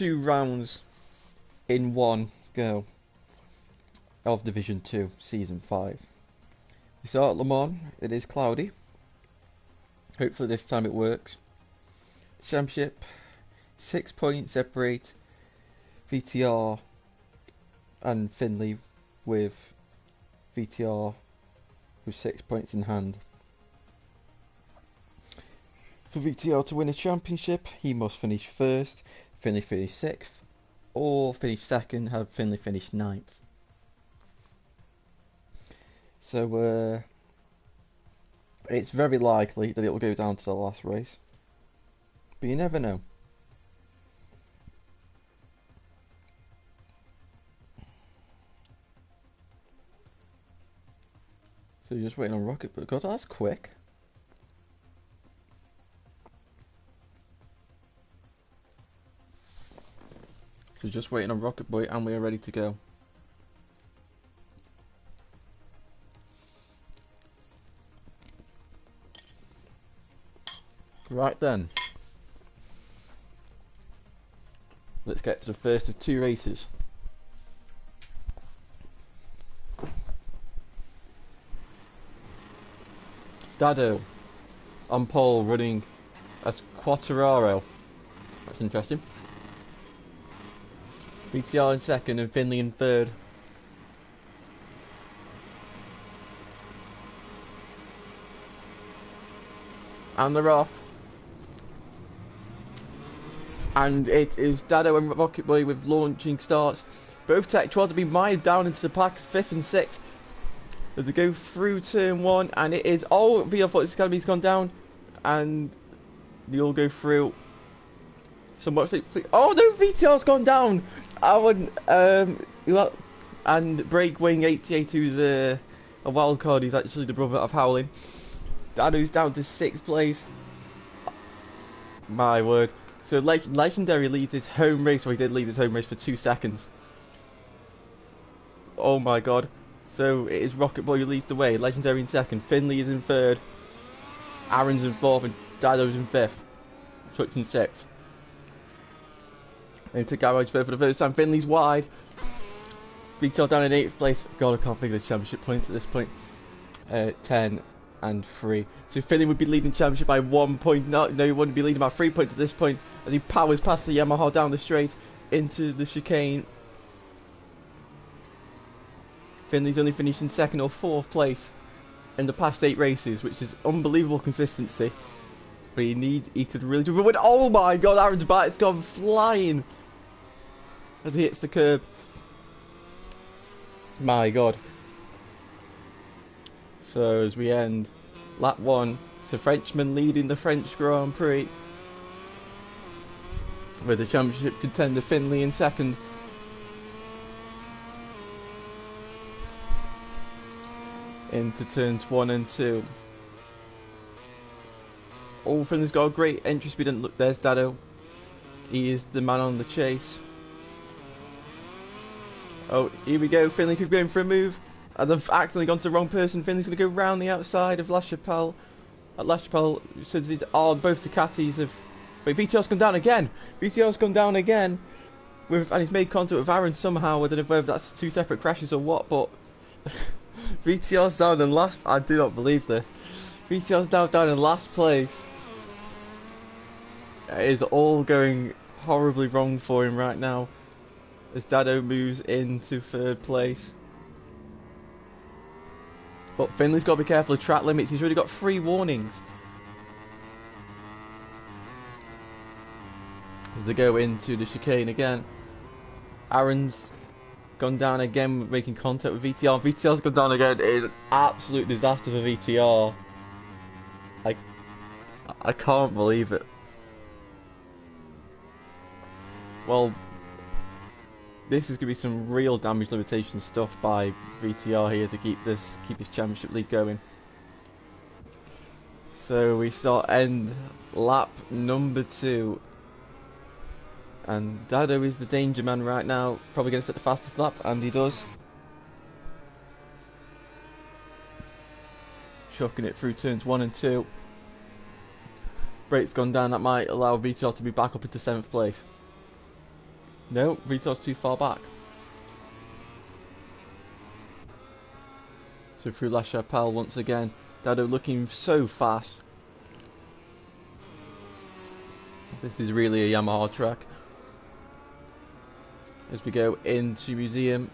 2 rounds in one go of Division 2 Season 5. We start at Le Mans. It is cloudy. Hopefully this time it works. Championship, 6 points separate VTR and Finley, with VTR with 6 points in hand. For VTR to win a championship, he must finish first, Finley finish 6th, or finish second, have Finley finish 9th. So it's very likely that it will go down to the last race, but you never know. So you're just waiting on Rocket, but God, that's quick. So just waiting on Rocket Boy, and we are ready to go. Right then, let's get to the first of 2 races. Dado on pole, running as Quattararo. That's interesting. VTR in second and Finley in third. And they're off. And it is Dado and Rocket Boy with launching starts. Both tech try to be mired down into the pack, 5th and 6th. As they go through turn 1, and it is, oh, VR thought this Academy's gone down, and they all go through. So much like, oh no, VTR's gone down. I would, and Breakwing 88, who's a wild card, he's actually the brother of Howling. Dado's down to 6th place. My word. So Legendary leads his home race, or he did lead his home race for 2 seconds. Oh my god. So it is Rocket Boy who leads the way, Legendary in second, Finley is in third, Aaron's in 4th, and Dado's in 5th, Chuck's in 6th. Into Garage for the first time, Finley's wide, VTR down in 8th place. God, I can't think of the championship points at this point. 10 and 3. So Finley would be leading championship by 1 point. No, he wouldn't be leading by 3 points at this point, as he powers past the Yamaha down the straight into the chicane. Finley's only finished in 2nd or 4th place in the past 8 races, which is unbelievable consistency. But he could really do it. Oh my god, Aaron's back, it's gone flying as he hits the curb. My god. So as we end lap 1, it's a Frenchman leading the French Grand Prix, with the championship contender Finley in 2nd. Into turns 1 and 2. Oh, Finley's got a great entry speed, and look, there's Dado. He is the man on the chase. Oh, here we go, Finley could be going for a move, and they've accidentally gone to the wrong person. Finley's going to go round the outside of La Chapelle. At La Chapelle, oh, both Ducatis have... Wait, VTR's gone down again! VTR's gone down again! And he's made contact with Aaron somehow. I don't know whether that's 2 separate crashes or what, but... VTR's down in last... I do not believe this. VTR's down in last place. It is all going horribly wrong for him right now, as Dado moves into 3rd place. But Finley's got to be careful of track limits. He's already got 3 warnings. As they go into the chicane again. Aaron's gone down again, making contact with VTR. VTR's gone down again. It is an absolute disaster for VTR. I can't believe it. Well, this is going to be some real damage limitation stuff by VTR here to keep his championship lead going. So we end lap number 2. And Dado is the danger man right now, probably going to set the fastest lap, and he does. Chucking it through turns 1 and 2. Brake's gone down, that might allow VTR to be back up into 7th place. No, Vitor's too far back. So through La Chapelle once again. Dado looking so fast. This is really a Yamaha track. As we go into Museum.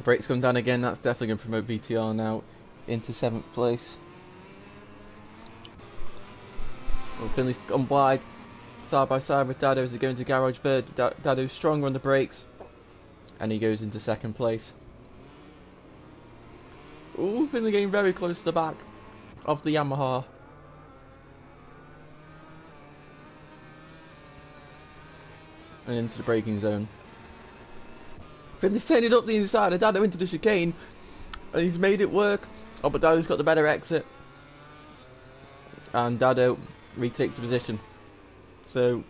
Brakes come down again. That's definitely going to promote VTR now into 7th place. Well, Finley's gone wide. Side by side with Dado as they go into Garage Vert. Dado's stronger on the brakes. And he goes into 2nd place. Ooh, Finley getting very close to the back of the Yamaha. And into the braking zone. Finley's taking it up the inside of Dado into the chicane. And he's made it work. Oh, but Dado's got the better exit. And Dado retakes the position. So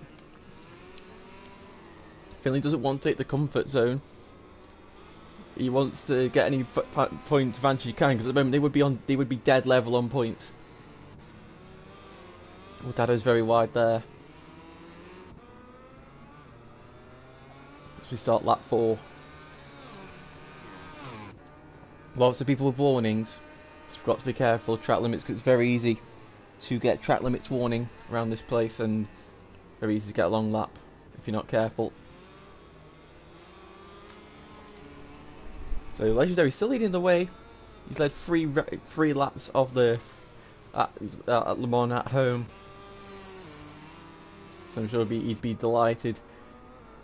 Finley doesn't want to take the comfort zone. He wants to get any point advantage he can, because at the moment they would be dead level on points. Oh, Dado's very wide there. As we start lap 4. Lots of people with warnings. So we've got to be careful of track limits, because it's very easy to get track limits warning around this place, and very easy to get a long lap if you're not careful. So Legendary still leading the way. He's led three laps of the at Le Mans at home. So I'm sure he'd be delighted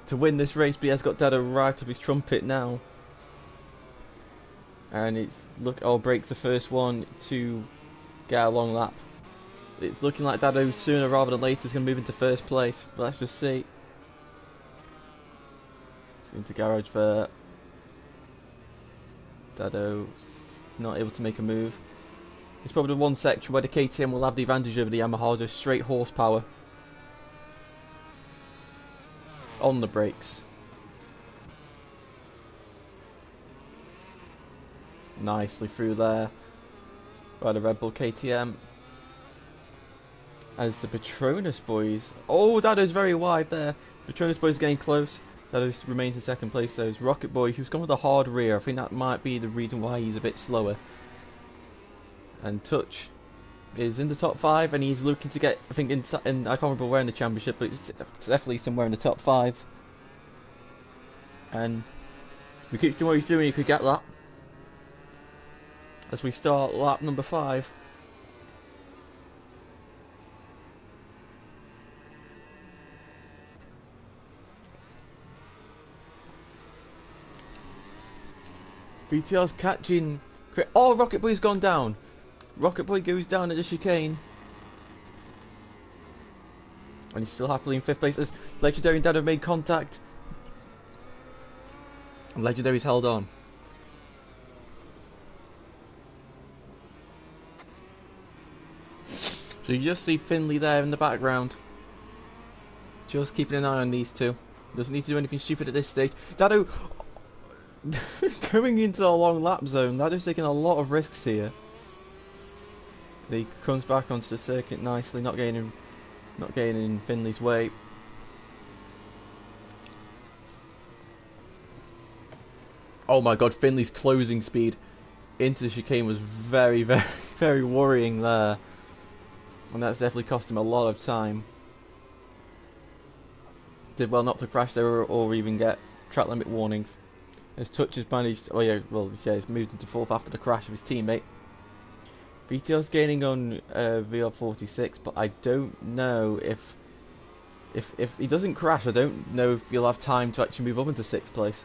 to win this race, but he has got Dado right up his trumpet now. And it's breaks the first one to get a long lap. It's looking like Dado sooner rather than later is going to move into 1st place. But let's just see. It's into Garage Vert. Dado's not able to make a move. It's probably the one section where the KTM will have the advantage over the Yamaha, just straight horsepower on the brakes. Nicely through there by the Red Bull KTM. As the Petronas boys, oh, Dado's very wide there. Petronas boys getting close. Dado remains in 2nd place. Those Rocket Boy, who's gone with a hard rear. I think that might be the reason why he's a bit slower. And Touch is in the top 5, and he's looking to get, I think, in I can't remember where in the championship, but it's definitely somewhere in the top 5. And if he keeps doing what he's doing, he could get that. As we start lap number 5. VTR's catching. Oh, Rocket Boy's gone down. Rocket Boy goes down at the chicane. And he's still happily in 5th place as Legendary and Dado made contact. And Legendary's held on. So you just see Finley there in the background. Just keeping an eye on these two. Doesn't need to do anything stupid at this stage. Dado going into a long lap zone. Dado's taking a lot of risks here. He comes back onto the circuit nicely, not getting in Finley's way. Oh my god, Finley's closing speed into the chicane was very, very, very worrying there. And that's definitely cost him a lot of time. Did well not to crash there or even get track limit warnings. As Touch has managed, he's moved into 4th after the crash of his teammate. VTR's gaining on VR46, but I don't know if he doesn't crash, I don't know if he'll have time to actually move up into 6th place.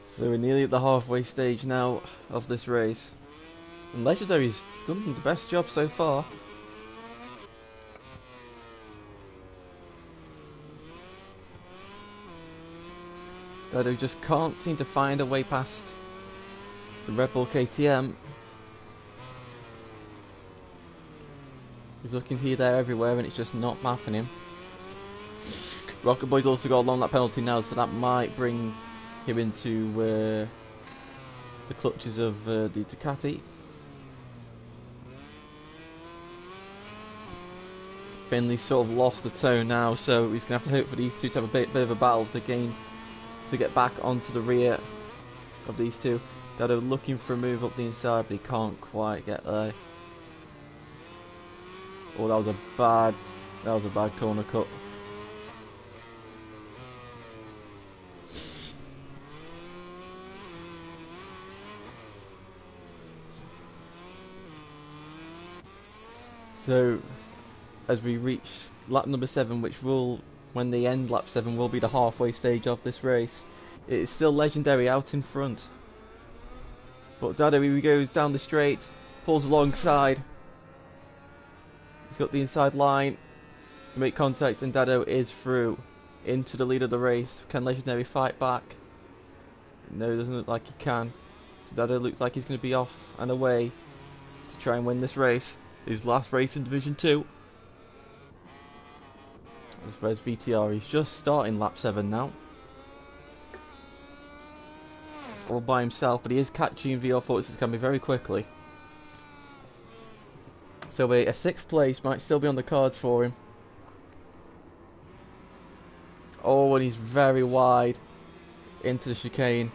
So we're nearly at the halfway stage now of this race. And Legendary's done the best job so far. Dado just can't seem to find a way past the Red Bull KTM. He's looking here, there, everywhere, and it's just not mapping him. Rocket Boy's also got a long lap penalty now, so that might bring him into the clutches of the Ducati. Finley's sort of lost the toe now, so he's going to have to hope for these two to have a bit of a battle to get back onto the rear of these two. Dado looking for a move up the inside, but he can't quite get there. Oh, that was a bad corner cut. So, as we reach lap number 7, which will, when they end lap 7, will be the halfway stage of this race, it is still Legendary out in front. But Dado, he goes down the straight, pulls alongside. He's got the inside line to make contact, and Dado is through into the lead of the race. Can Legendary fight back? No, it doesn't look like he can. So Dado looks like he's going to be off and away to try and win this race. His last race in Division 2. As far as VTR, he's just starting lap 7 now. All by himself, but he is catching VR46 Camry very quickly. So a 6th place might still be on the cards for him. Oh, and he's very wide into the chicane.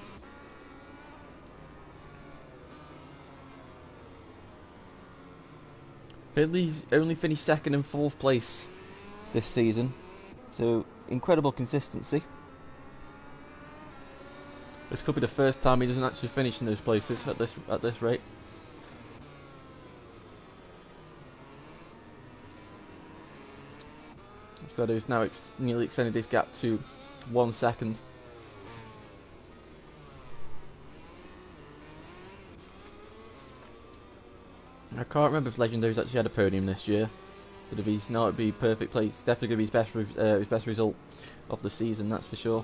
Finley's only finished 2nd and 4th place this season, so incredible consistency. This could be the first time he doesn't actually finish in those places at this rate. So he's now nearly extended his gap to 1 second. I can't remember if Legendary's actually had a podium this year, but if he's not, it'd be perfect place. Definitely going to be his best result of the season, that's for sure.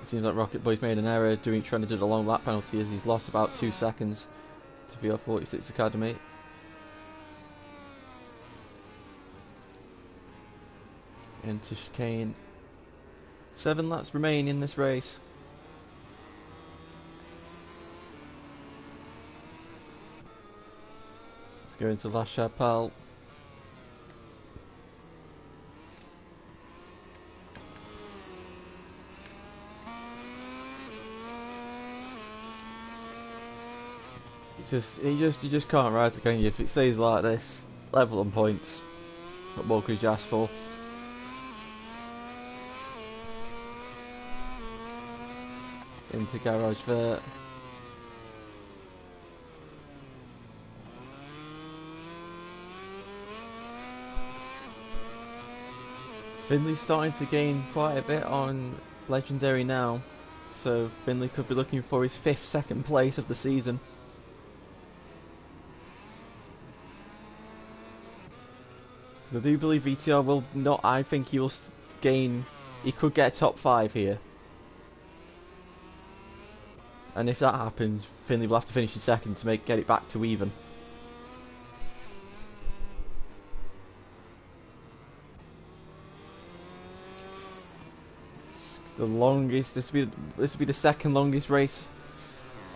It seems like Rocket Boy's made an error trying to do the long lap penalty, as he's lost about 2 seconds to VR46 Academy. Into chicane. 7 laps remain in this race. Let's go into La Chapelle. You just can't ride it, can you? If it stays like this, level on points. What more could you ask for? Into Garage Vert. Finley's starting to gain quite a bit on Legendary now, so Finley could be looking for his 5th second place of the season. I do believe VTR will not. I think he will gain. He could get a top 5 here, and if that happens, Finley will have to finish in 2nd to get it back to even. The longest. This will be the 2nd longest race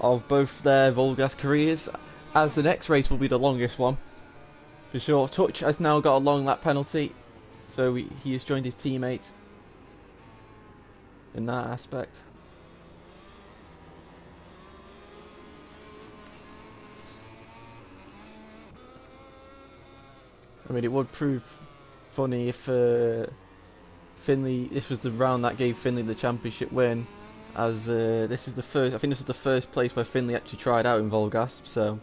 of both their VollGazz careers, as the next race will be the longest one. For sure. Touch has now got a long lap penalty, so he has joined his teammate in that aspect. I mean, it would prove funny if Finley, this was the round that gave Finley the championship win, as this is the first. I think this is the first place where Finley actually tried out in VollGazz, so.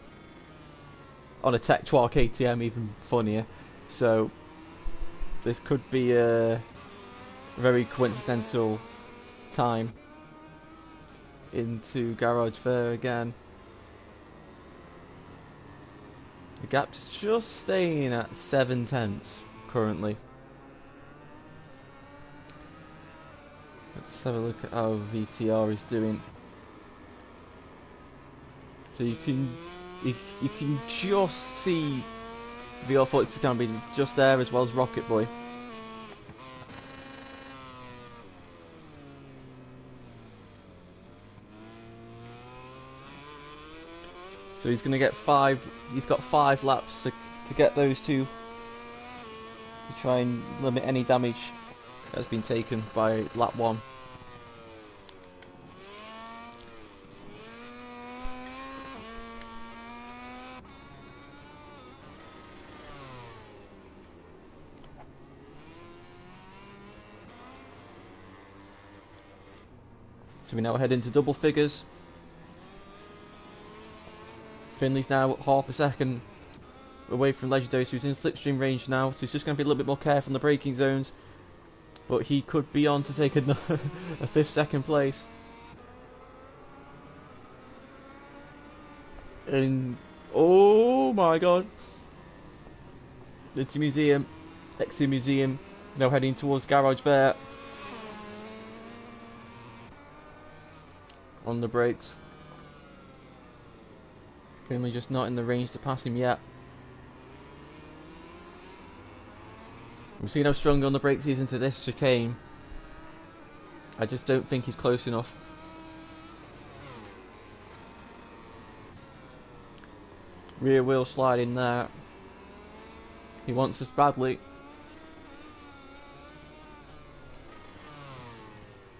On a Tech 12 KTM, even funnier. So this could be a very coincidental time into Garage Vert again. The gap's just staying at 7/10 currently. Let's have a look at how VTR is doing. So you can just see VR46 can be just there, as well as Rocket Boy. So he's going to get 5. He's got 5 laps to get those two, to try and limit any damage that's been taken by lap 1. So we now head into double figures. Finley's now half a second away from Legendary, so he's in slipstream range now, so he's just going to be a little bit more careful in the braking zones. But he could be on to take a 5th second place. And oh my god. Into museum, exit museum, now heading towards garage there. On the brakes. Finley just not in the range to pass him yet. I'm seeing how strong on the brakes he is into this chicane. I just don't think he's close enough. Rear wheel slide in there. He wants this badly.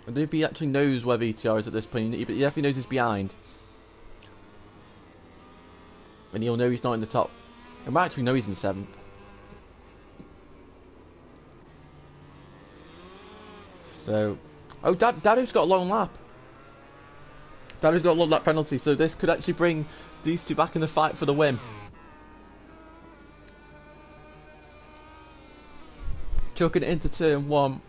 I don't know if he actually knows where VTR is at this point, but he definitely knows he's behind. And he'll know he's not in the top. He might actually know he's in 7th. So, oh, Dado's got a long lap. Dado's got a long lap penalty, so this could actually bring these two back in the fight for the win. Chucking it into turn 1.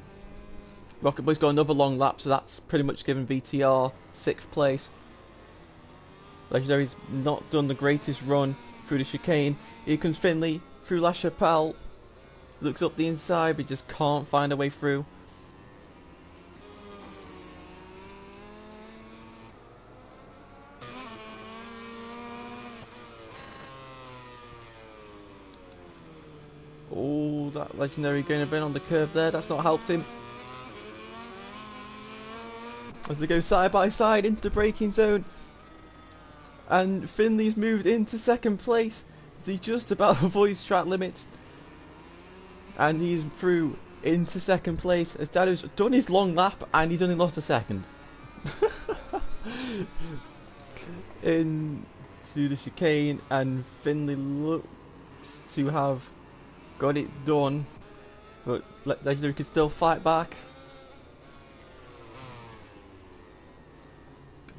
Rocket Boy's got another long lap, so that's pretty much given VTR 6th place. Legendary's not done the greatest run through the chicane. Here comes Finley through La Chapelle. Looks up the inside, but just can't find a way through. Oh, that Legendary going a bit on the curve there. That's not helped him. As they go side by side into the braking zone. And Finley's moved into 2nd place. As he just about avoids track limits. And he's through into 2nd place. As Dado's done his long lap and he's only lost a second. Into the chicane, and Finley looks to have got it done. But Legendary can still fight back.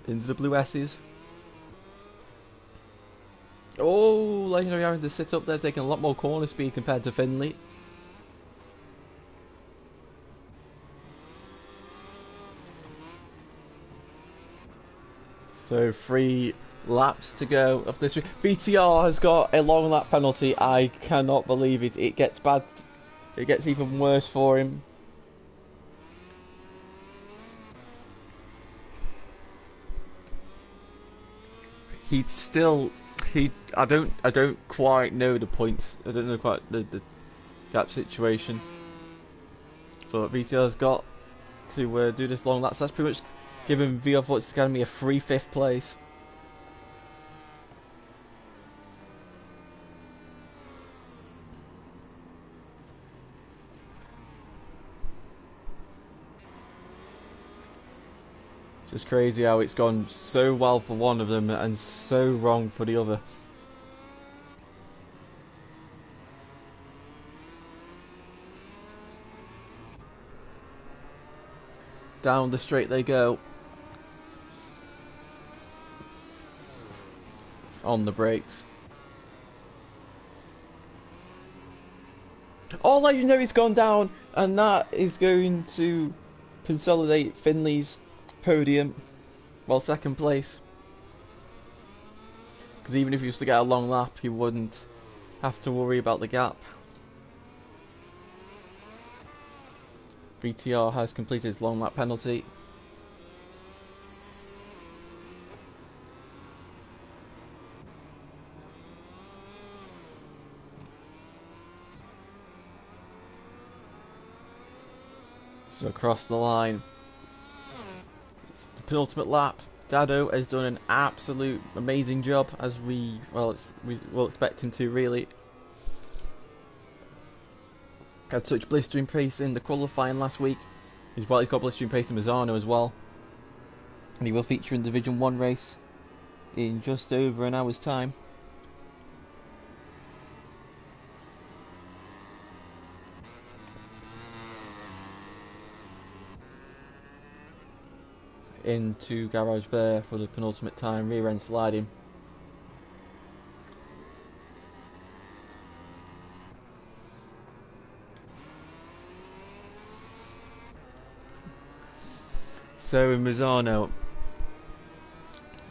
Into the blue S's. Oh, Legendary having to sit up there, taking a lot more corner speed compared to Finley. So 3 laps to go of this. VTR has got a long lap penalty. I cannot believe it. It gets bad. It gets even worse for him. He'd still. I don't quite know the points. I don't know quite the gap situation. But VTR's got to do this long lap. So that's pretty much giving VR Sports Academy a free 5th place. Just crazy how it's gone so well for one of them and so wrong for the other. Down the straight they go. On the brakes. Oh, Legendary's gone down, and that is going to consolidate Finley's podium, well, 2nd place. Because even if he was to get a long lap, he wouldn't have to worry about the gap. VTR has completed his long lap penalty. So across the line. It's the penultimate lap. Dado has done an absolute amazing job, as we will expect him to, really. Had such blistering pace in the qualifying last week. He's got blistering pace in Mazzano as well. And he will feature in Division 1 race in just over an hour's time. Into garage there for the penultimate time, rear end sliding. So in Mazzano,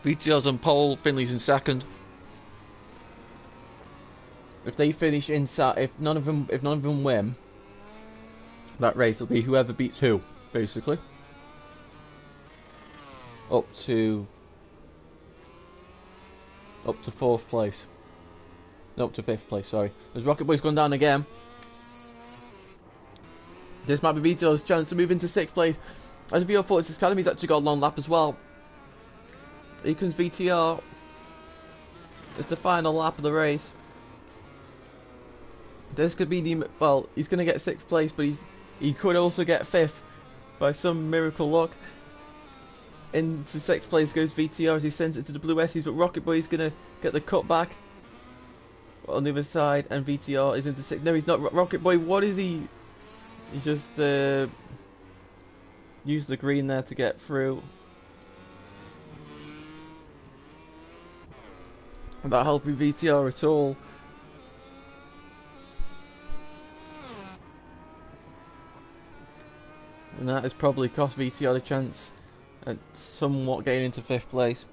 VTR's on pole, Finley's in second. If they finish inside, if none of them win, that race will be whoever beats who, basically. Up to fourth place. No, up to fifth place, sorry. As Rocket Boy's gone down again. This might be VTR's chance to move into sixth place. As VO Forces Academy's actually got a long lap as well. Here comes VTR. It's the final lap of the race. This could be the, well, he's going to get sixth place, but he could also get fifth by some miracle luck. Into sixth place goes VTR as he sends it to the Blue Essies, but Rocket Boy is going to get the cutback on the other side, and VTR is into sixth. No, he's not. Rocket Boy, what is he? He just used the green there to get through. Not helping VTR at all. And that has probably cost VTR the chance at somewhat getting into fifth place.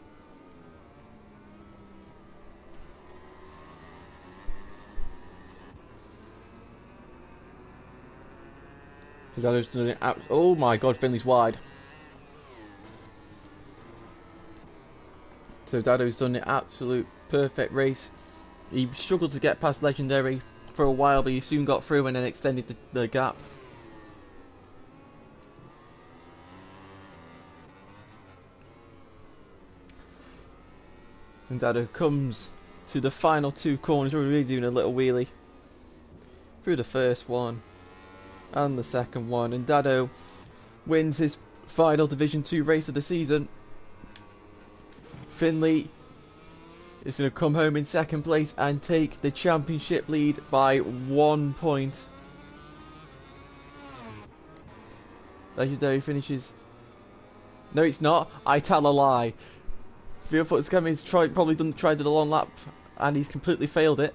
Dado's done it out. Oh my god, Finley's wide. So Dado's done an absolute perfect race. He struggled to get past Legendary for a while, but he soon got through and then extended the gap. And Dado comes to the final two corners. We're really doing a little wheelie through the first one and the second one, and Dado wins his final Division 2 race of the season. Finley is going to come home in second place and take the championship lead by 1 point. Legendary finishes. No, it's not. I tell a lie. Veerfoot's Academy's tried the long lap and he's completely failed it.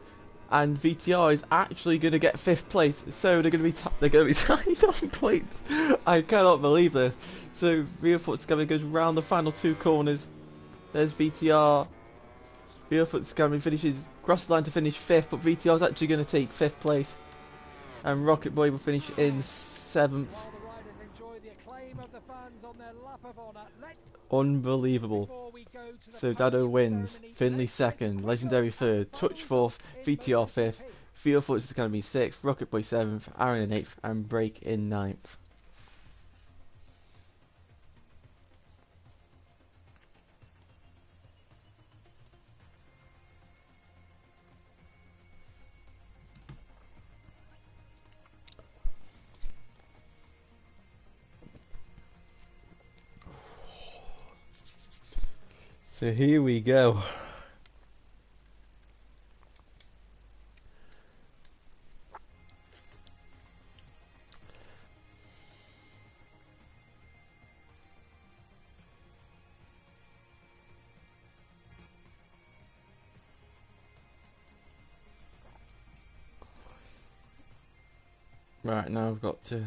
And VTR is actually going to get fifth place, so they're going to be tied on points. I cannot believe this. So Veerfoot's Academy goes round the final two corners. There's VTR. Veerfoot's Academy finishes cross the line to finish fifth, but VTR is actually going to take fifth place, and Rocket Boy will finish in seventh. Unbelievable. So Dado wins, Finley second, Legendary third, Touch fourth, VTR fifth, Veerfoot's is going to be sixth, Rocket Boy seventh, Aaron in eighth, and Break in ninth. So here we go. Right, now I've got to...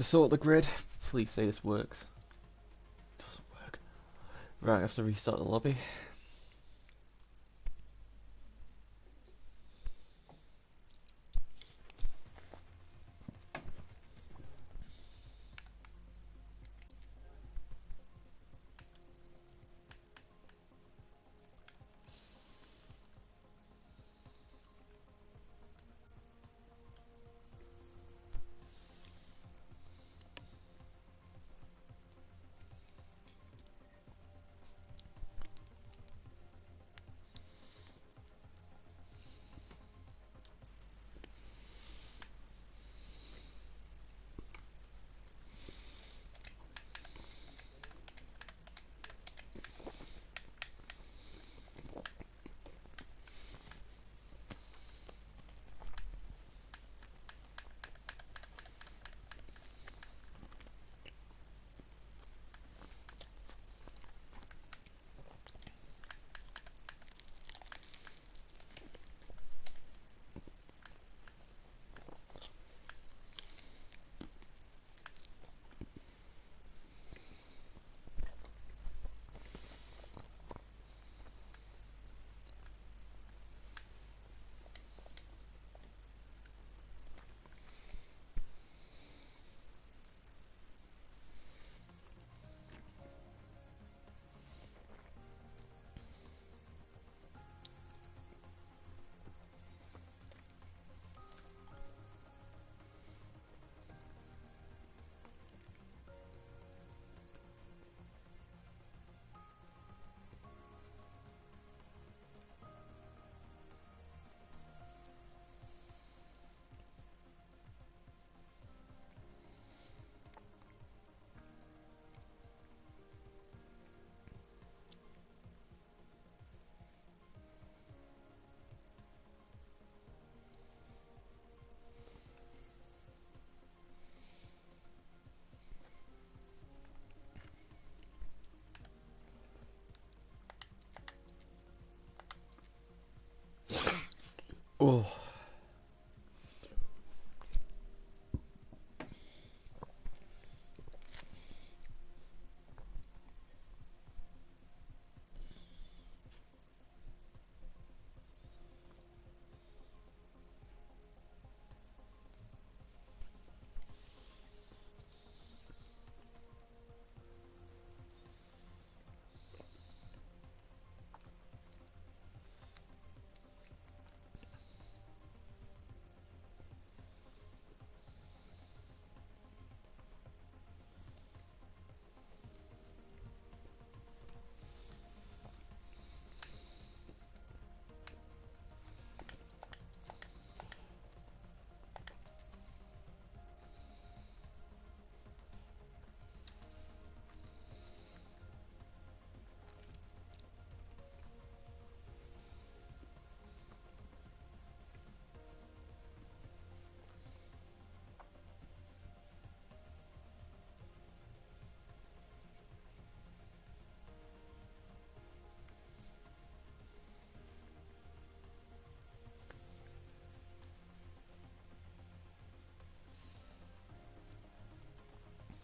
sort the grid. Please say this works. It doesn't work. Right, I have to restart the lobby.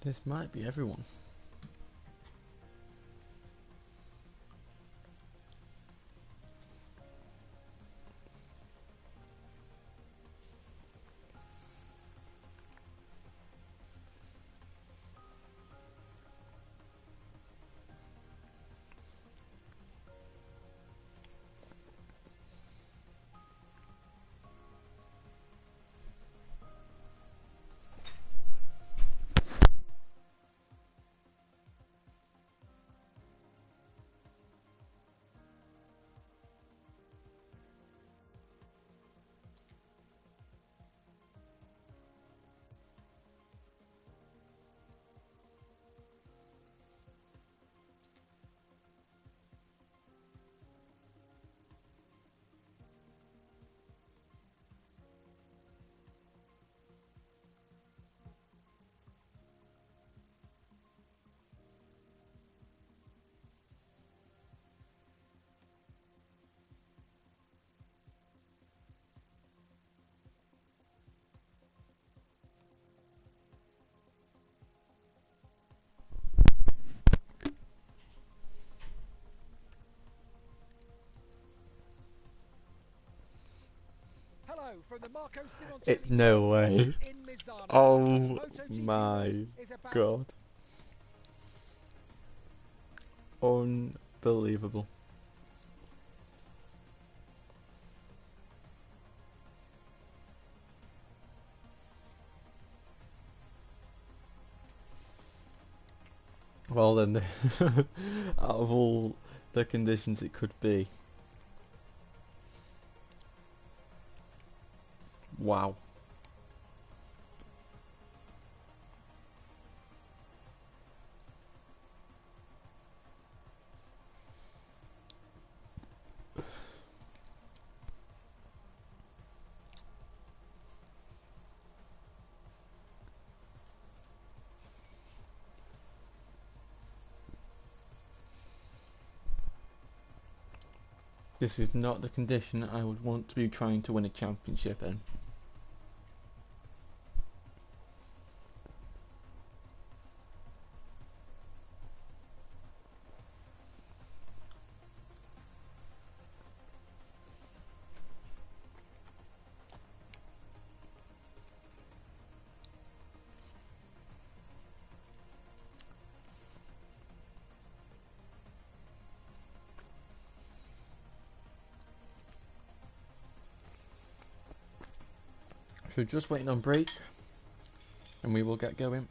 This might be everyone. No way. Oh my god. Unbelievable. Well then, out of all the conditions it could be. Wow. This is not the condition I would want to be trying to win a championship in. So just waiting on break and we will get going.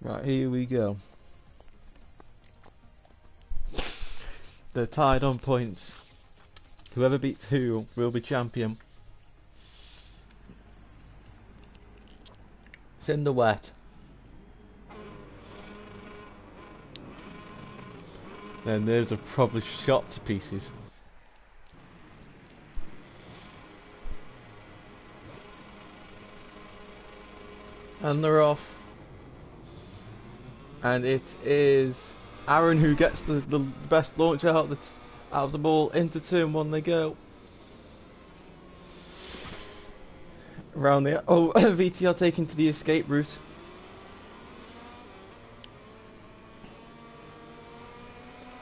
Right, here we go. They're tied on points. Whoever beats who will be champion. It's in the wet. Then those are probably shot to pieces. And they're off. And it is Aaron who gets the best launch out of the ball. Into turn one they go. Around the VTR taken to the escape route.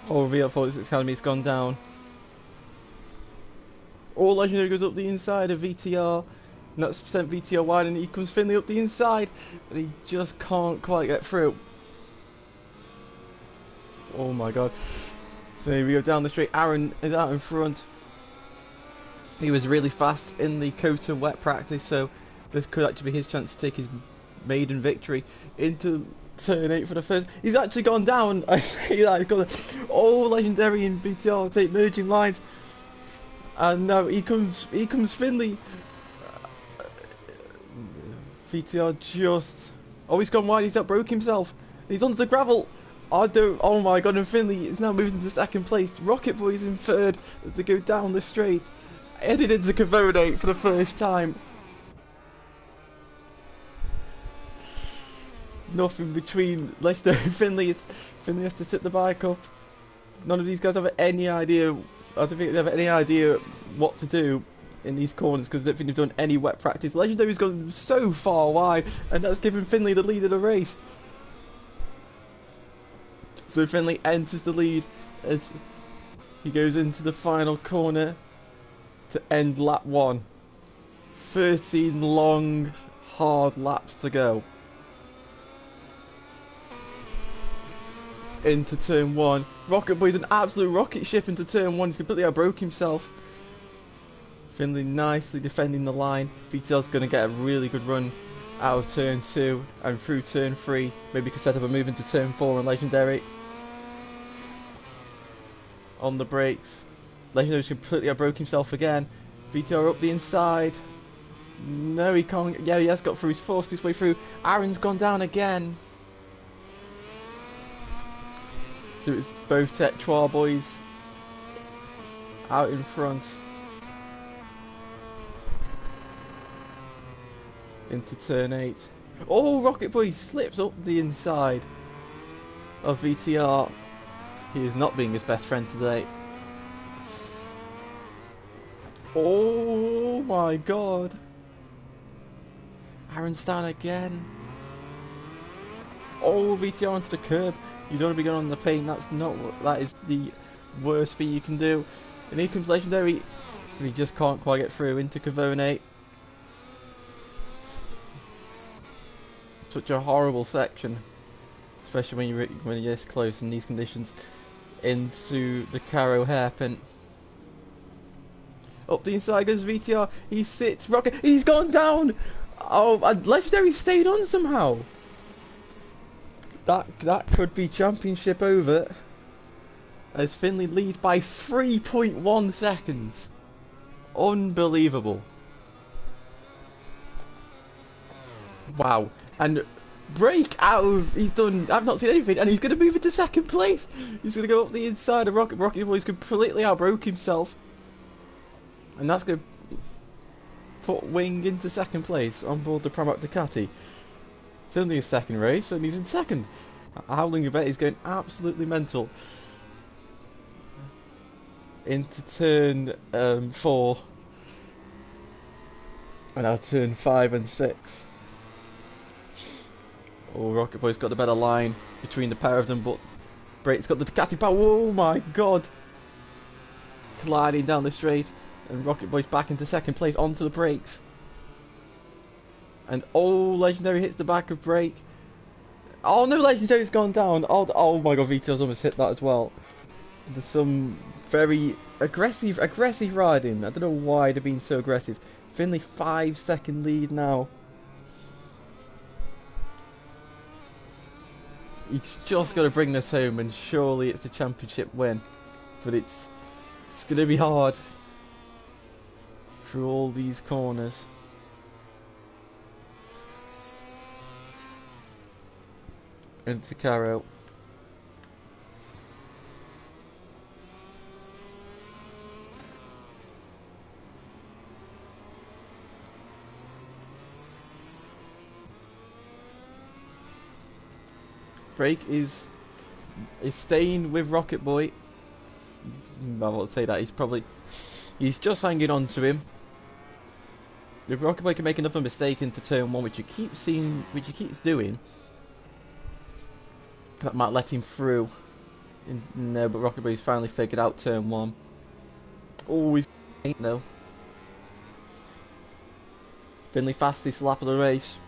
VL46 Academy's gone down. Legendary goes up the inside of VTR. And that's sent VTR wide, and he comes Finley up the inside, but he just can't quite get through. Oh my god. So here we go down the straight. Aaron is out in front. He was really fast in the Kota wet practice, so this could actually be his chance to take his maiden victory into turn 8 for the first. He's actually gone down. I see that. He's got all Legendary and VTR take merging lines, and now he comes Finley. VTR just. Oh, he's gone wide. He's broke himself. He's onto the gravel. Oh my god! And Finley is now moving to second place. Rocket Boy's in third as they go down the straight. Headed into Cavone for the first time. Nothing between Leicester and Finley. Finley has to sit the bike up. None of these guys have any idea. I don't think they have any idea what to do in these corners because I don't think they've done any wet practice. Legendary's gone so far wide, and that's given Finley the lead of the race. So Finley enters the lead as he goes into the final corner to end lap 1. 13 long, hard laps to go. Into turn 1. Rocket Boy's an absolute rocket ship into turn 1. He's completely outbroke himself. Finley nicely defending the line. VTL's going to get a really good run out of turn 2 and through turn 3. Maybe he could set up a move into turn 4 and Legendary. On the brakes. Legendary's completely outbroke himself again. VTR up the inside. No, he can't. Yeah, he has got through. He's forced his way through. Aaron's gone down again. So it's both Tech Trois boys out in front. Into turn 8. Oh, Rocket Boy slips up the inside of VTR. He is not being his best friend today. Oh my god. Aaron's down again. Oh, VTR onto the curb. You don't want to be going on the paint. That is the worst thing you can do. And here comes Legendary. And he just can't quite get through into Cavone. Such a horrible section, especially when you're this close in these conditions. Into the Caro hairpin. Up the inside goes VTR. He sits. Rocket. He's gone down. Oh, and Legendary stayed on somehow. That could be championship over. As Finley leads by 3.1 seconds. Unbelievable. Wow. And break out of. He's done. I've not seen anything, and he's going to move into second place. He's going to go up the inside of Rocket. Rocket Boy's completely outbroke himself, and that's going to put Wing into second place on board the Pramac Ducati. It's only his second race, and he's in second. Howling a bet, he's going absolutely mental. Into turn 4, and now turn 5 and 6. Oh, Rocket Boy's got the better line between the pair of them, but Brake's got the Ducati power. Oh my god! Colliding down the straight, and Rocket Boy's back into second place onto the brakes. And oh, Legendary hits the back of Brake. Oh no, Legendary's gone down. Oh my god, VTL's almost hit that as well. There's some very aggressive riding. I don't know why they're being so aggressive. Finley 5-second lead now. He's just got to bring this home, and surely it's the championship win. But it's going to be hard through all these corners. Into Caro. Brake is staying with Rocket Boy. I won't say that. He's just hanging on to him. If Rocket Boy can make another mistake into turn 1, which he keeps doing, that might let him through. No, but Rocket Boy's finally figured out turn 1. Oh, he's though. Finley fastest lap of the race.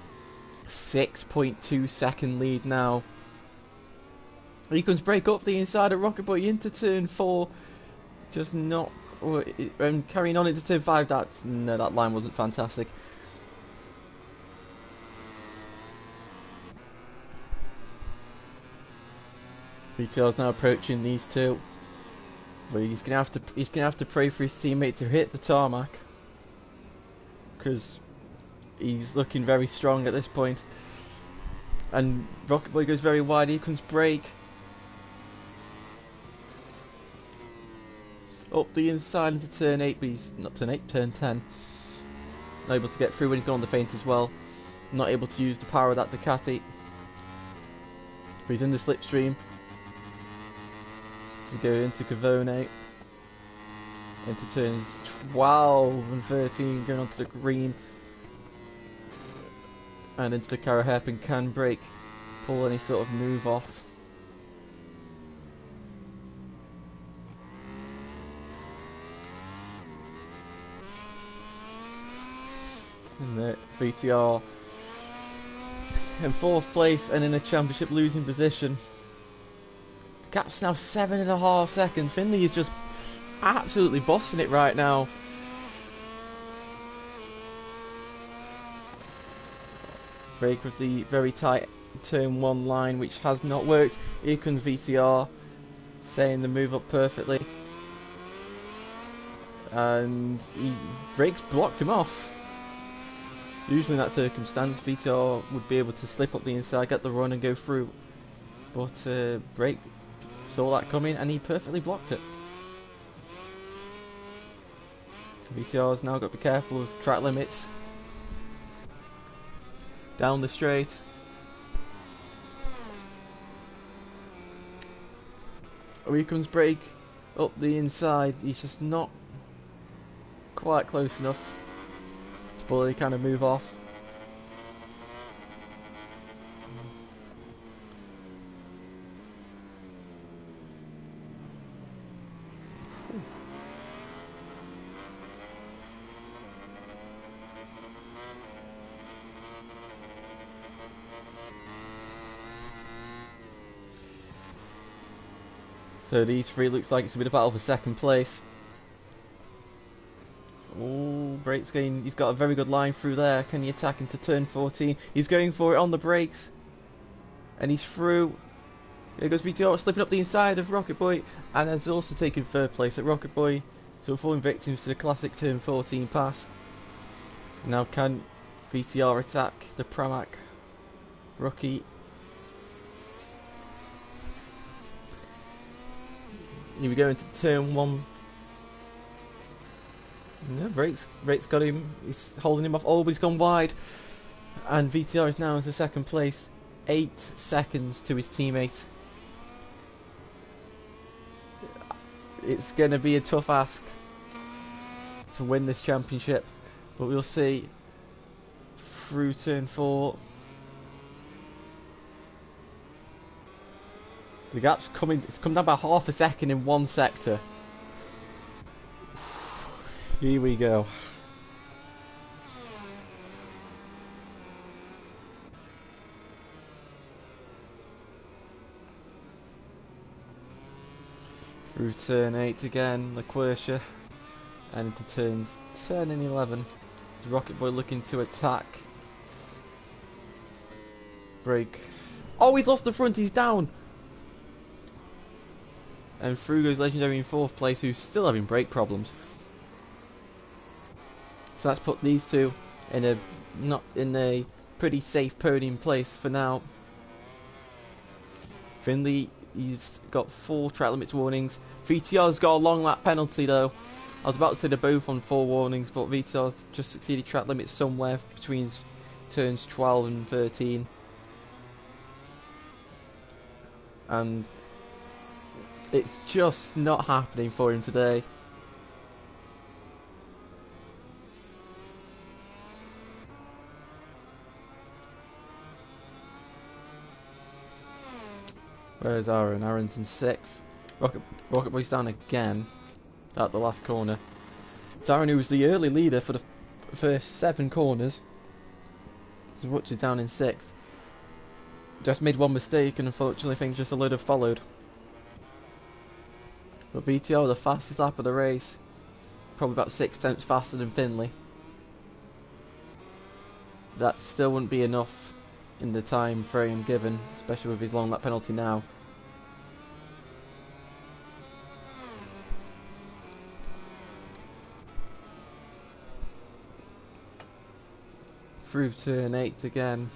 6.2 second lead now. He comes Brake up the inside of Rocket Boy into turn 4. Just not. And carrying on into turn 5. That line wasn't fantastic. VTR's now approaching these two. But he's gonna have to pray for his teammate to hit the tarmac, because he's looking very strong at this point. And Rocket Boy goes very wide. Here comes Break. Up the inside into turn 8, but he's not turn 8, turn 10. Not able to get through when he's gone on the feint as well. Not able to use the power of that Ducati. But he's in the slipstream. To go into Cavone. Into turns 12 and 13, going onto the green. And into the Cara hairpin. Can Break pull any sort of move off? And the VTR in 4th place and in a championship losing position. The gap's now 7.5 seconds. Finley is just absolutely bossing it right now. Break with the very tight turn 1 line, which has not worked. Here comes VCR saying the move up perfectly. And Break's blocked him off. Usually in that circumstance, VTR would be able to slip up the inside, get the run and go through. But Break saw that coming and he perfectly blocked it. VTR's now got to be careful of track limits. Down the straight. Oh, here comes Break up the inside. He's just not quite close enough to pull any kind of move off. So these three looks like it's a bit of a battle for 2nd place. Oh, Break's getting, he's got a very good line through there. Can he attack into turn 14? He's going for it on the brakes. And he's through. Here goes BTR, slipping up the inside of Rocket Boy. And has also taken 3rd place at Rocket Boy. So falling victims to the classic turn 14 pass. Now can VTR attack the Pramac rookie? Here we go into turn 1. No, Break's got him. He's holding him off. Oh, but he's gone wide. And VTR is now into 2nd place. 8 seconds to his teammate. It's going to be a tough ask to win this championship. But we'll see. Through turn 4. The gap's coming, it's come down by half a second in one sector. Here we go. Through turn 8 again, LaQuercia. And into turns 10 and 11. Is Rocket Boy looking to attack. Break. Oh, he's lost the front, he's down! And through goes Legendary in 4th place, who's still having brake problems. So that's put these two in a pretty safe podium place for now. Finley, he's got 4 track limits warnings. VTR's got a long lap penalty though. I was about to say they're both on 4 warnings, but VTR's just succeeded track limits somewhere between turns 12 and 13. And it's just not happening for him today. Where's Aaron? Aaron's in 6th. Rocket Boy's down again at the last corner. It's Aaron who was the early leader for the first 7 corners. So Butcher down in 6th. Just made one mistake and unfortunately things just a load have followed. But VTR, the fastest lap of the race, probably about 6 tenths faster than Finley. That still wouldn't be enough in the time frame given, especially with his long lap penalty now. through turn 8 again.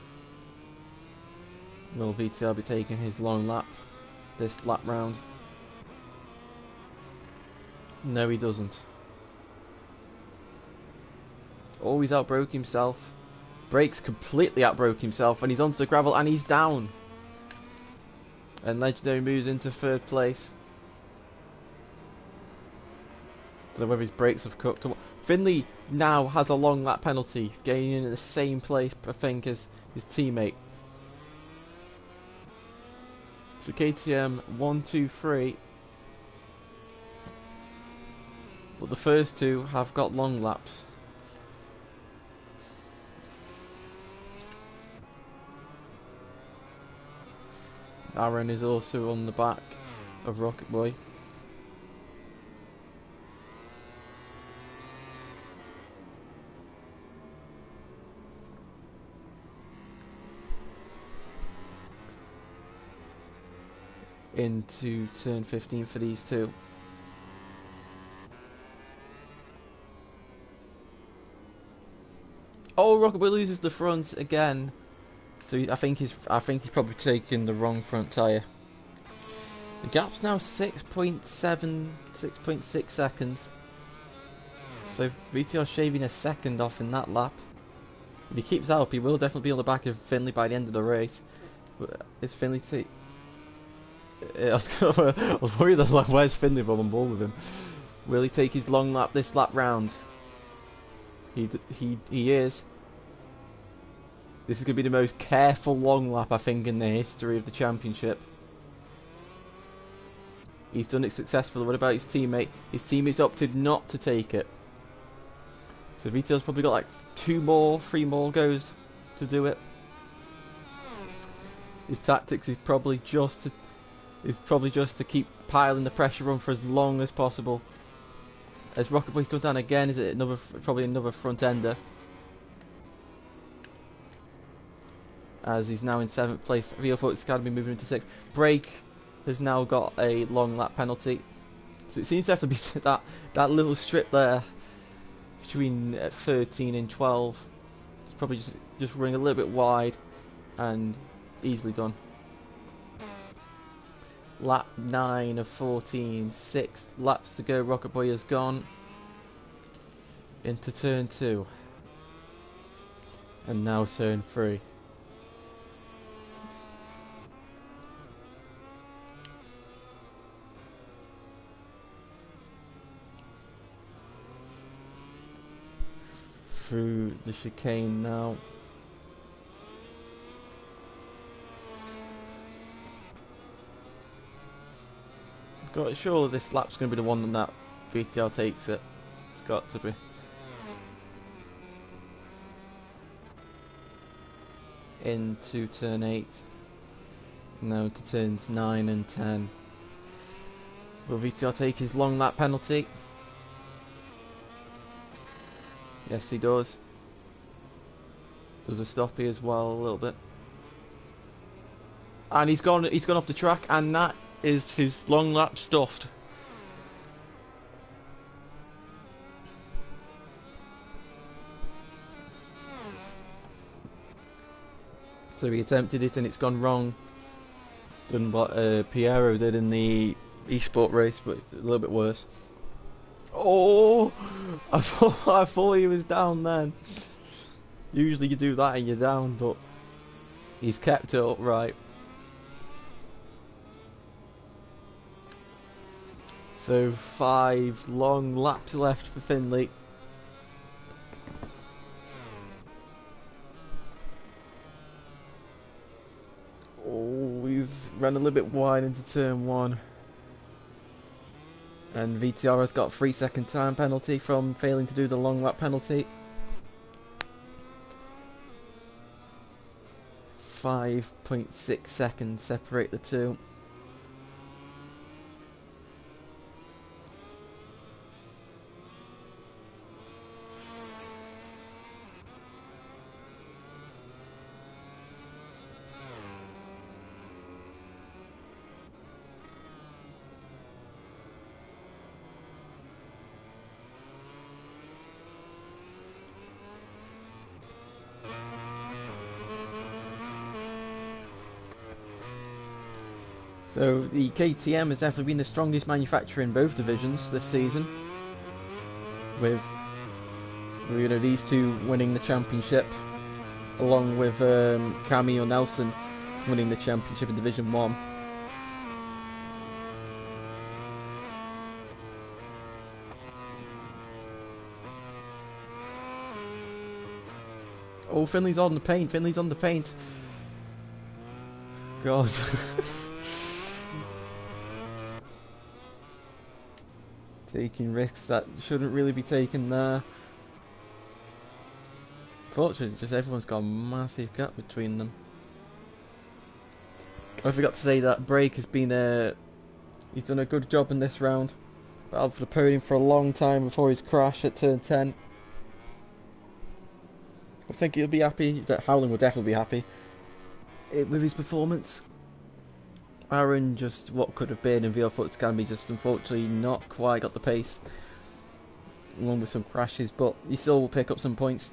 Will VTR be taking his long lap this lap round? No, he doesn't. Oh, he's outbroke himself. Brakes completely outbroke himself, and he's onto the gravel, and he's down. And Legendary moves into 3rd place. Don't know whether his brakes have cooked or what. Finley now has a long lap penalty, getting in at the same place, I think, as his teammate. So KTM 1, 2, 3. But the first two have got long laps. Aaron is also on the back of Rocket Boy. Into turn 15 for these two. Oh, Rocket Boy loses the front again. So I think he's probably taking the wrong front tyre. The gap's now 6.6 seconds. So VTR shaving a second off in that lap. If he keeps up, he will definitely be on the back of Finley by the end of the race. But is Finley I was worried. I was like, where's Finley from? I'm bored with him. Will he take his long lap this lap round? He is. This is going to be the most careful long lap, I think, in the history of the championship. He's done it successfully. What about his teammate? His teammate's opted not to take it. So VTR's probably got like 3 more goes to do it. His tactics is probably just to keep piling the pressure on for as long as possible. As Rocket Boy comes down again, is it probably another front ender? As he's now in 7th place. Real Focus Academy moving into 6th. Brake has now got a long lap penalty. So it seems to have to be that little strip there between 13 and 12. It's probably just running a little bit wide and easily done. Lap 9 of 14, 6 laps to go. Rocket Boy has gone into turn 2 and now turn 3. Through the chicane now. Sure, this lap's going to be the one that VTR takes it. It's got to be. Into turn 8. Now to turns 9 and 10. Will VTR take his long lap penalty? Yes, he does. Does a stoppie as well a little bit. And he's gone off the track, and that is his long lap stuffed. So he attempted it and it's gone wrong. Done what Piero did in the eSport race, but it's a little bit worse. Oh, I thought he was down then. Usually you do that and you're down, but he's kept it upright. So 5 long laps left for Finley. Oh, he's run a little bit wide into turn 1. And VTR has got a 3-second time penalty from failing to do the long lap penalty. 5.6 seconds separate the two. So the KTM has definitely been the strongest manufacturer in both divisions this season, with these two winning the championship, along with Cammy or Nelson winning the championship in Division 1. Oh, Finley's on the paint, Finley's on the paint. God. Taking risks that shouldn't really be taken there. Fortunately, just everyone's got a massive gap between them. I forgot to say that Brake has been he's done a good job in this round. Battled for the podium for a long time before his crash at turn 10. I think he'll be happy, that Howling will definitely be happy with his performance. Aaron just what could have been, and VollFoots can be just unfortunately not quite got the pace, along with some crashes, but he still will pick up some points.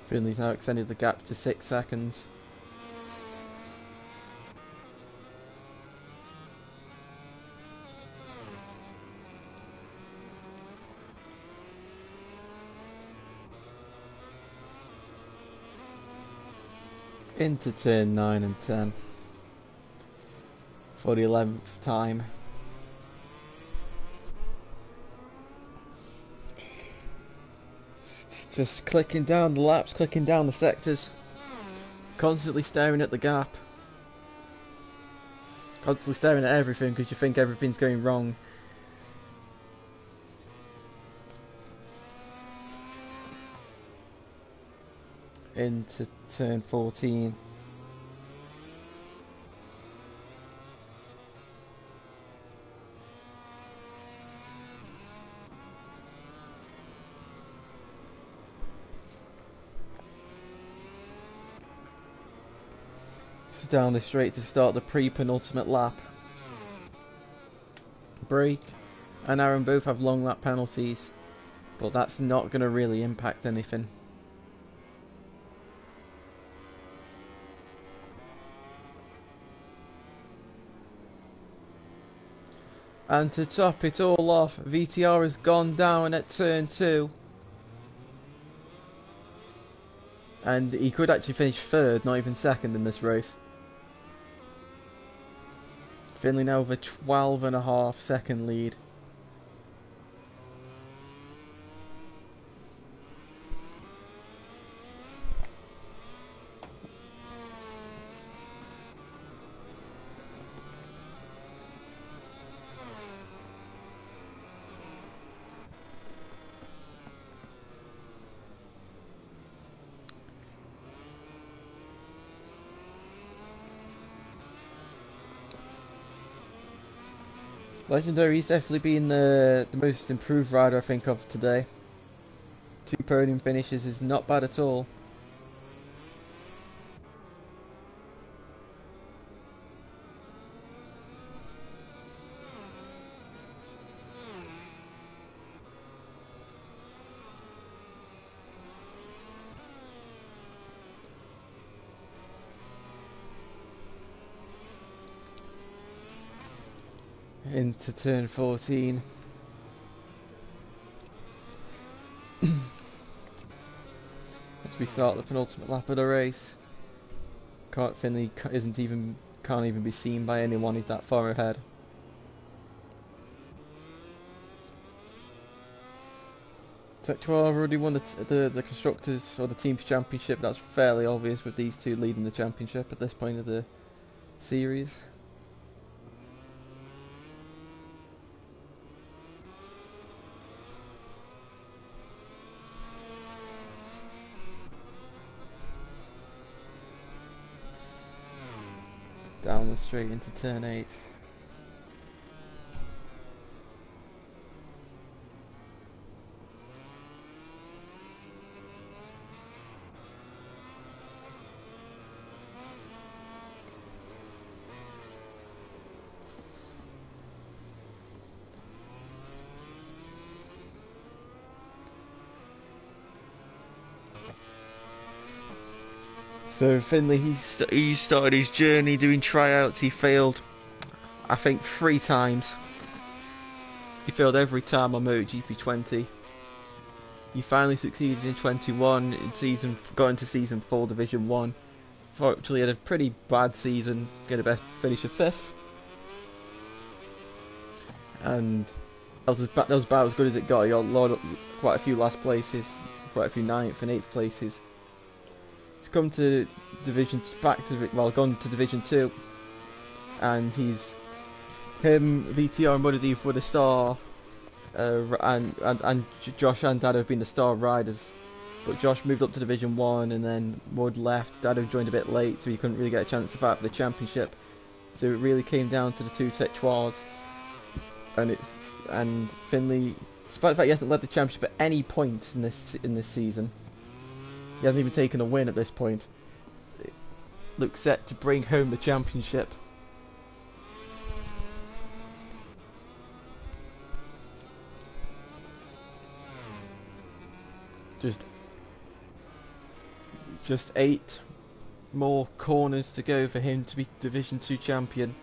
Finley's now extended the gap to 6 seconds. Into turn 9 and 10 for the 11th time. Just clicking down the laps, clicking down the sectors, constantly staring at the gap, constantly staring at everything because you think everything's going wrong. Into turn 14. Just down the straight to start the pre-penultimate lap. Brake and Aaron both have long lap penalties, but that's not going to really impact anything. And to top it all off, VTR has gone down at turn 2. And he could actually finish 3rd, not even 2nd in this race. Finley now with a 12.5 second lead. Legendary's definitely been the most improved rider I think of today. 2 podium finishes is not bad at all. Into turn 14. As we start the penultimate lap of the race. Finley can't even be seen by anyone, he's that far ahead. Sector already won the Constructors or the Teams Championship. That's fairly obvious with these two leading the championship at this point of the series. Down the straight into turn 8. So Finley, he started his journey doing tryouts. He failed, I think, 3 times. He failed every time on MotoGP 20. He finally succeeded in 21. Got into season 4, Division 1. Fortunately, had a pretty bad season. Get a best finish of 5th, and that was about as good as it got. He got quite a few last places, quite a few 9th and 8th places. He's come to gone to Division 2, and him, VTR and MotoGP were the star, and Josh and Dado have been the star riders. But Josh moved up to Division 1, and then Wood left. Dado joined a bit late, so he couldn't really get a chance to fight for the championship. So it really came down to the 2 Tetroirs. And Finley, despite the fact he hasn't led the championship at any point in this season, he hasn't even taken a win at this point, looks set to bring home the championship. Just 8 more corners to go for him to be Division 2 champion.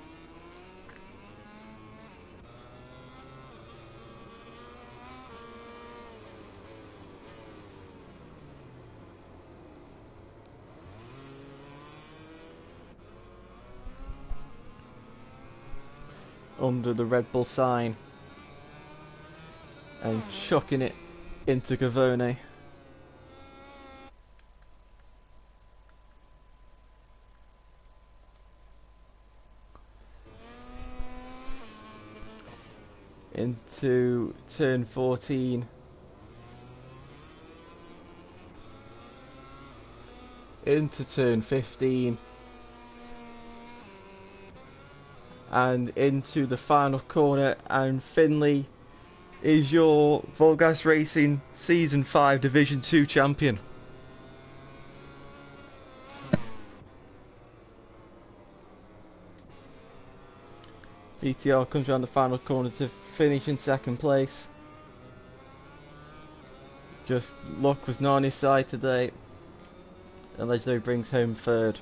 Under the Red Bull sign and chucking it into Gavone. Into turn 14. Into turn 15. And into the final corner, and Finley is your VollGazzRacing Season 5 Division 2 champion. VTR comes around the final corner to finish in 2nd place. Just luck was not on his side today, and Legendary brings home 3rd.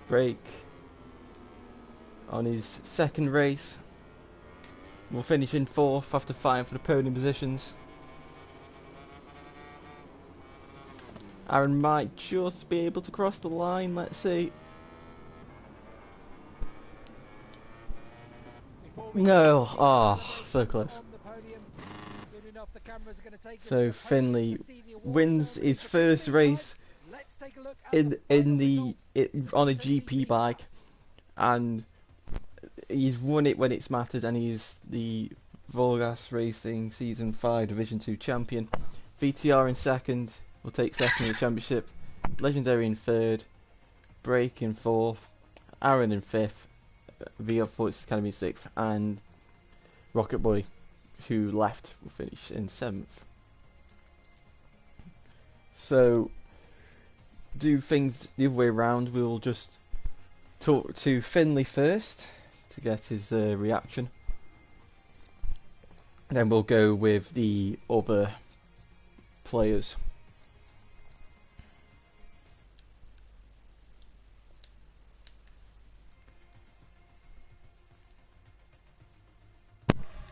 Break on his 2nd race. Will finish in 4th after fighting for the podium positions. Aaron might just be able to cross the line, let's see. No, so close. So Finley wins his first race on a GP bike, and he's won it when it's mattered, and he's the VollGazzRacing Season 5 Division 2 champion. VTR in 2nd, will take 2nd in the championship. Legendary in 3rd, Break in 4th, Aaron in 5th, VR Force Academy 6th, and Rocket Boy, who left, will finish in 7th. So, do things the other way around. We'll just talk to Finley first to get his reaction. Then we'll go with the other players.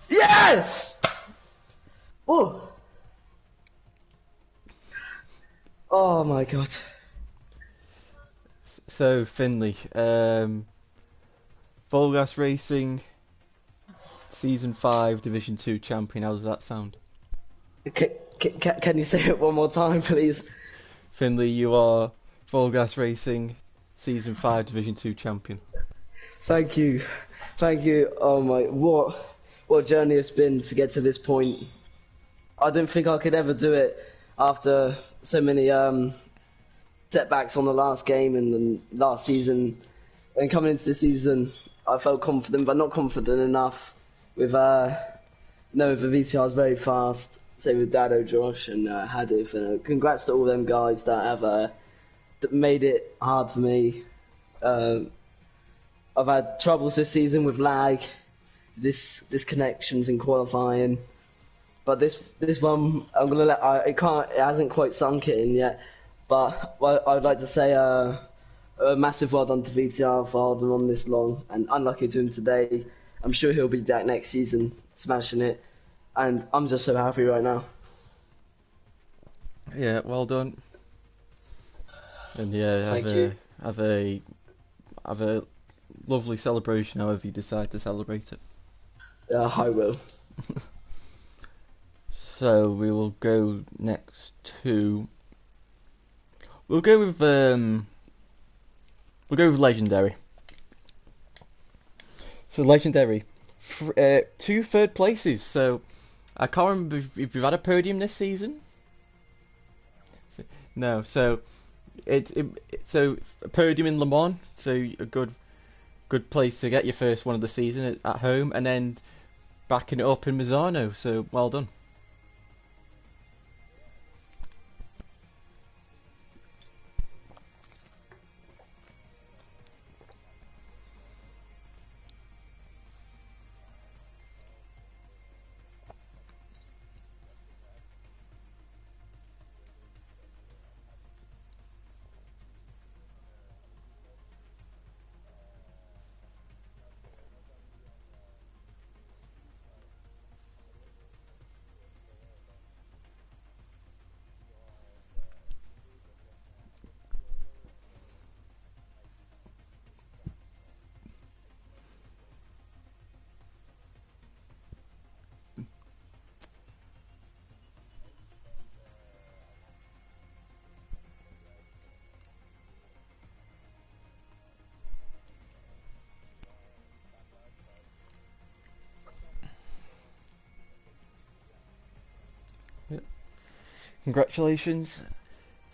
Yes! Oh my god. So Finley, VollGazzRacing Season 5 Division 2 champion, how does that sound? Can you say it one more time, please? Finley, you are VollGazzRacing Season 5 Division 2 champion. Thank you. Oh my, what journey it's been to get to this point. I didn't think I could ever do it after so many setbacks on the last game and the last season. And coming into the season, I felt confident, but not confident enough. With knowing the VTR is very fast. Same with Dado, Josh, and Hadif. And congrats to all them guys that have that made it hard for me. I've had troubles this season with lag, disconnections in qualifying, but this one I'm gonna let. It hasn't quite sunk it in yet. But I'd like to say a massive well done to VTR for holding on this long, and unlucky to him today. I'm sure he'll be back next season, smashing it, and I'm just so happy right now. Yeah, well done. And yeah, Thank you. have a lovely celebration, however you decide to celebrate it. Yeah, I will. So we will go next to. We'll go with legendary. So legendary, two third places. So I can't remember if you've had a podium this season. No, so so a podium in Le Mans, so a good place to get your first one of the season at home, and then backing it up in Misano. So well done. Yep. Congratulations,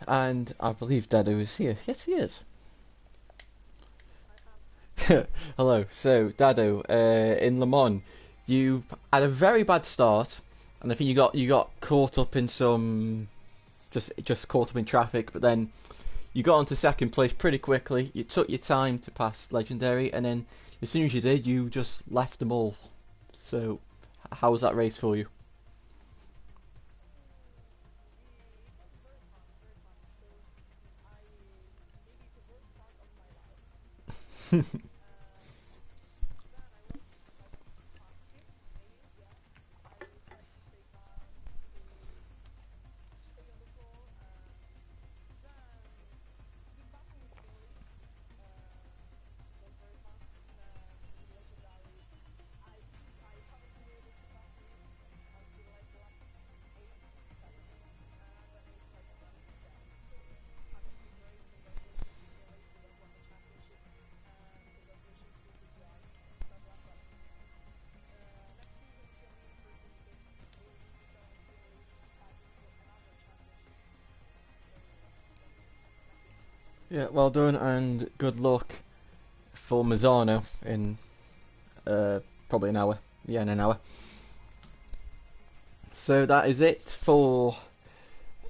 and I believe Dado is here. Yes, he is. Hello. So, Dado, in Le Mans, you had a very bad start, and I think you got caught up in some just caught up in traffic. But then you got onto second place pretty quickly. You took your time to pass Legendary, and then as soon as you did, you just left them all. So, how was that race for you? Yeah, well done, and good luck for Mazzano in probably an hour. Yeah, in an hour. So that is it for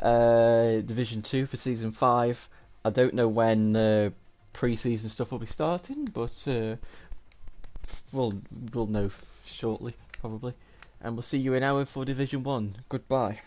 Division 2 for Season 5. I don't know when pre-season stuff will be starting, but we'll, we'll know shortly, probably. And we'll see you in an hour for Division 1. Goodbye.